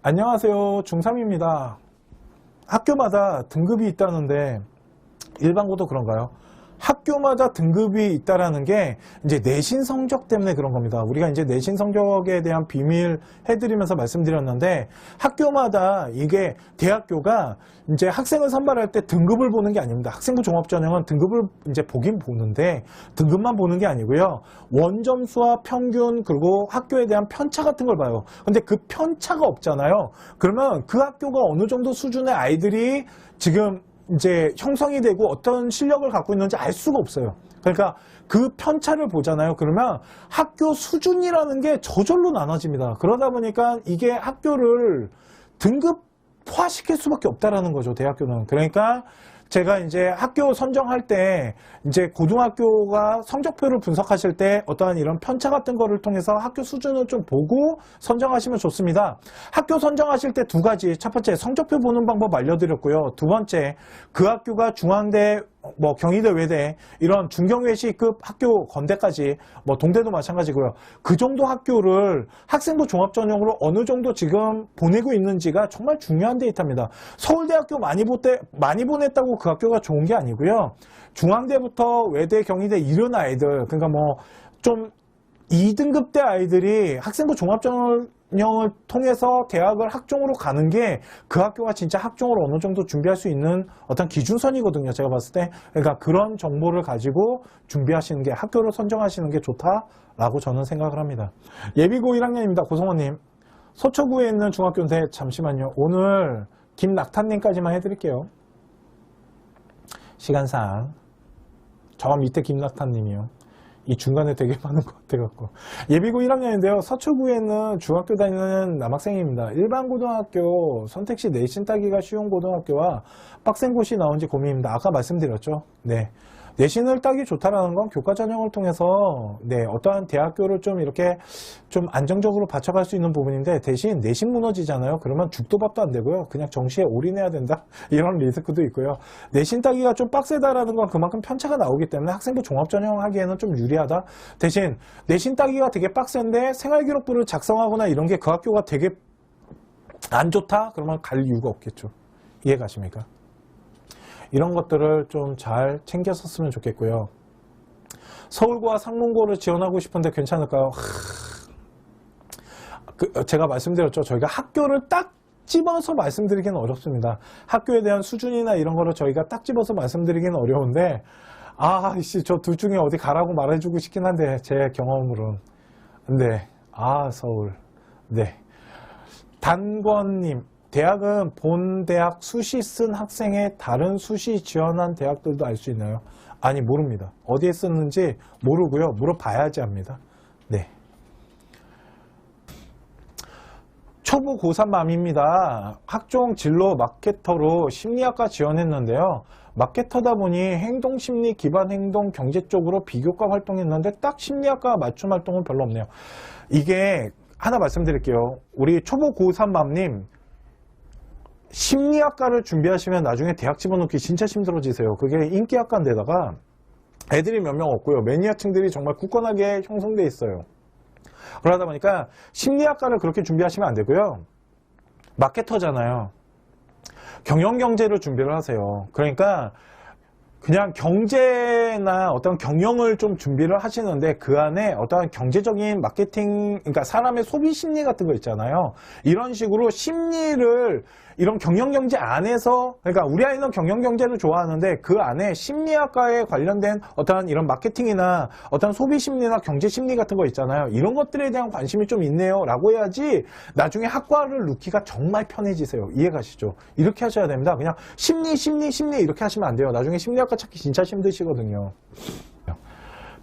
안녕하세요. 중3입니다. 학교마다 등급이 있다는데 일반고도 그런가요? 학교마다 등급이 있다라는 게 이제 내신 성적 때문에 그런 겁니다. 우리가 이제 내신 성적에 대한 비밀 해드리면서 말씀드렸는데 학교마다 이게 대학교가 이제 학생을 선발할 때 등급을 보는 게 아닙니다. 학생부 종합전형은 등급을 이제 보긴 보는데 등급만 보는 게 아니고요. 원점수와 평균 그리고 학교에 대한 편차 같은 걸 봐요. 근데 그 편차가 없잖아요. 그러면 그 학교가 어느 정도 수준의 아이들이 지금 이제 형성이 되고 어떤 실력을 갖고 있는지 알 수가 없어요. 그러니까 그 편차를 보잖아요. 그러면 학교 수준이라는 게 저절로 나눠집니다. 그러다 보니까 이게 학교를 등급화시킬 수밖에 없다라는 거죠. 대학교는. 그러니까 제가 이제 학교 선정할 때 이제 고등학교가 성적표를 분석하실 때 어떠한 이런 편차 같은 거를 통해서 학교 수준을 좀 보고 선정하시면 좋습니다. 학교 선정하실 때 두 가지. 첫 번째 성적표 보는 방법 알려드렸고요. 두 번째 그 학교가 중앙대 뭐 경희대 외대 이런 중경외시급 학교 건대까지 뭐 동대도 마찬가지고요. 그 정도 학교를 학생부 종합전형으로 어느 정도 지금 보내고 있는지가 정말 중요한 데이터입니다. 서울대학교 많이 보냈다고 그 학교가 좋은 게 아니고요. 중앙대부터 외대 경희대 이런 아이들 그러니까 뭐 좀 2등급대 아이들이 학생부 종합전형을 통해서 대학을 학종으로 가는 게 그 학교가 진짜 학종으로 어느 정도 준비할 수 있는 어떤 기준선이거든요. 제가 봤을 때. 그러니까 그런 정보를 가지고 준비하시는 게 학교를 선정하시는 게 좋다라고 저는 생각을 합니다. 예비고 1학년입니다. 고성호님. 서초구에 있는 중학교인데 잠시만요. 오늘 김낙탄님까지만 해드릴게요. 시간상. 저 밑에 김낙탄님이요. 이 중간에 되게 많은 것 같아갖고. 예비고 1학년인데요. 서초구에 있는 중학교 다니는 남학생입니다. 일반 고등학교 선택시 내신 따기가 쉬운 고등학교와 빡센 곳이 나온지 고민입니다. 아까 말씀드렸죠. 네. 내신을 따기 좋다라는 건 교과 전형을 통해서 네, 어떠한 대학교를 좀 이렇게 좀 안정적으로 받쳐갈 수 있는 부분인데 대신 내신 무너지잖아요. 그러면 죽도 밥도 안 되고요. 그냥 정시에 올인해야 된다. 이런 리스크도 있고요. 내신 따기가 좀 빡세다라는 건 그만큼 편차가 나오기 때문에 학생부 종합전형 하기에는 좀 유리하다. 대신 내신 따기가 되게 빡센데 생활기록부를 작성하거나 이런 게 그 학교가 되게 안 좋다? 그러면 갈 이유가 없겠죠. 이해가십니까? 이런 것들을 좀 잘 챙겼었으면 좋겠고요. 서울고와 상문고를 지원하고 싶은데 괜찮을까요? 제가 말씀드렸죠. 저희가 학교를 딱 집어서 말씀드리기는 어렵습니다. 학교에 대한 수준이나 이런 거를 저희가 딱 집어서 말씀드리기는 어려운데 저 둘 중에 어디 가라고 말해주고 싶긴 한데 제 경험으로는. 네. 서울. 네. 단권님. 대학은 본 대학 수시 쓴 학생의 다른 수시 지원한 대학들도 알 수 있나요? 아니 모릅니다. 어디에 썼는지 모르고요. 물어봐야지 합니다. 네. 초보 고3맘입니다. 학종 진로 마케터로 심리학과 지원했는데요. 마케터다 보니 행동심리 기반 행동 경제 쪽으로 비교과 활동했는데 딱 심리학과 맞춤 활동은 별로 없네요. 이게 하나 말씀드릴게요. 우리 초보 고3맘님 심리학과를 준비하시면 나중에 대학 집어넣기 진짜 힘들어지세요. 그게 인기학과인데다가 애들이 몇 명 없고요. 매니아층들이 정말 굳건하게 형성돼 있어요. 그러다 보니까 심리학과를 그렇게 준비하시면 안 되고요. 마케터잖아요. 경영경제를 준비를 하세요. 그러니까 그냥 경제나 어떤 경영을 좀 준비를 하시는데 그 안에 어떤 경제적인 마케팅, 그러니까 사람의 소비 심리 같은 거 있잖아요. 이런 식으로 심리를 이런 경영경제 안에서, 그러니까 우리 아이는 경영경제를 좋아하는데 그 안에 심리학과에 관련된 어떤 이런 마케팅이나 어떤 소비 심리나 경제 심리 같은 거 있잖아요. 이런 것들에 대한 관심이 좀 있네요 라고 해야지 나중에 학과를 넣기가 정말 편해지세요. 이해가시죠? 이렇게 하셔야 됩니다. 그냥 심리 이렇게 하시면 안 돼요. 나중에 심리학과 찾기 진짜 힘드시거든요.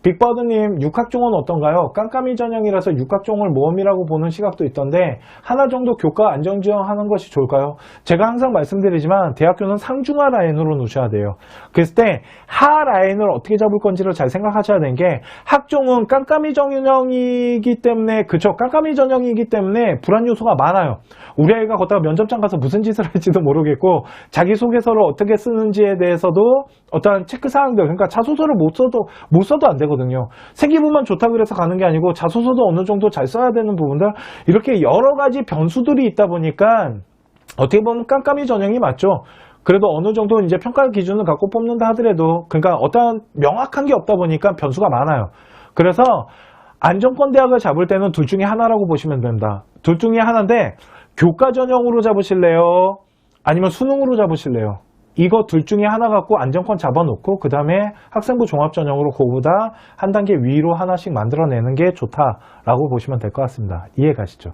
빅버드님, 육학종은 어떤가요? 깜깜이 전형이라서 육학종을 모험이라고 보는 시각도 있던데 하나 정도 교과 안정지원하는 것이 좋을까요? 제가 항상 말씀드리지만 대학교는 상중하 라인으로 놓으셔야 돼요. 그랬을 때 하 라인을 어떻게 잡을 건지를 잘 생각하셔야 되는 게 학종은 깜깜이 전형이기 때문에 그쵸? 깜깜이 전형이기 때문에 불안 요소가 많아요. 우리 아이가 걷다가 면접장 가서 무슨 짓을 할지도 모르겠고 자기소개서를 어떻게 쓰는지에 대해서도 어떠한 체크사항들 그러니까 자소서를 못 써도 안 되고 되거든요. 생기부만 좋다 그래서 가는 게 아니고 자소서도 어느 정도 잘 써야 되는 부분들, 이렇게 여러 가지 변수들이 있다 보니까 어떻게 보면 깜깜이 전형이 맞죠. 그래도 어느 정도 이제 평가 기준을 갖고 뽑는다 하더라도, 그러니까 어떤 명확한 게 없다 보니까 변수가 많아요. 그래서 안정권 대학을 잡을 때는 둘 중에 하나라고 보시면 된다. 둘 중에 하나인데, 교과 전형으로 잡으실래요? 아니면 수능으로 잡으실래요? 이거 둘 중에 하나 갖고 안정권 잡아놓고 그 다음에 학생부 종합전형으로 그거보다 한 단계 위로 하나씩 만들어내는 게 좋다라고 보시면 될 것 같습니다. 이해 가시죠?